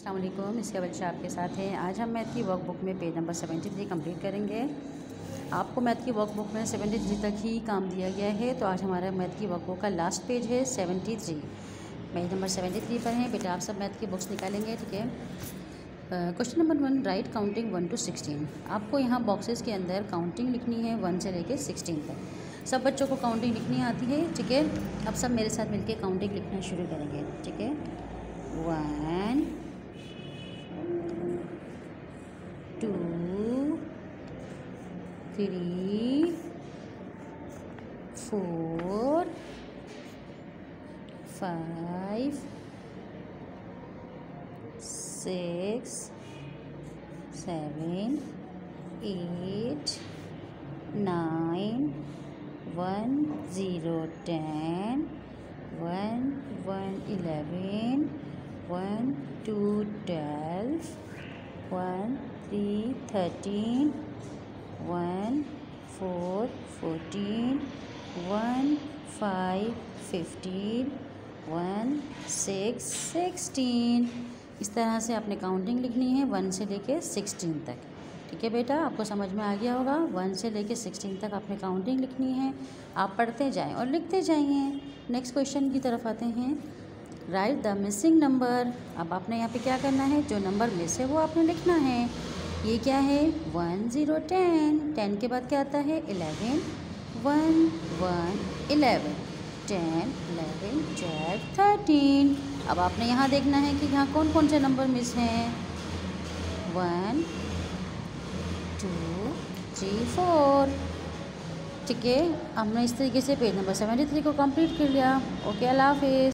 अस्सलाम वालेकुम। इसके बच्चे आपके साथ हैं। आज हम मैथ की वर्कबुक में पेज नंबर 73 कंप्लीट करेंगे। आपको मैथ की वर्कबुक में 73 तक ही काम दिया गया है, तो आज हमारा मैथ की वर्कबुक का लास्ट पेज है 73। पेज नंबर 73 पर है बेटा। आप सब मैथ की बुक्स निकालेंगे, ठीक है। Question number 1, right counting 1 to 16। आपको यहाँ बॉक्सेस के अंदर काउंटिंग लिखनी है 1 से लेकर 16 तक। सब बच्चों को काउंटिंग लिखनी आती है, ठीक है। अब सब मेरे साथ मिलकर काउंटिंग लिखना शुरू करेंगे, ठीक है। 1 2 3 4 5 6 7 8 9 1 0 10 1 1 11 1 2 12 1 3 13 1 4 14 1 5 15 1 6 16। इस तरह से आपने काउंटिंग लिखनी है 1 से लेके 16 तक, ठीक है बेटा। आपको समझ में आ गया होगा। 1 से लेके 16 तक आपने काउंटिंग लिखनी है। आप पढ़ते जाएं और लिखते जाइए। नेक्स्ट क्वेश्चन की तरफ आते हैं। Right the missing number. अब आपने यहाँ पे क्या करना है, जो नंबर मिस है वो आपने लिखना है। ये क्या है, 1 0 10। 10 के बाद क्या आता है, 11 1 1 11 10 11 12 13। अब आपने यहाँ देखना है कि यहाँ कौन कौन से नंबर मिस हैं। 1 2 3 4, ठीक है। हमने इस तरीके से पेज नंबर 73 को कंप्लीट कर लिया। ओके, अल्लाह हाफिज़।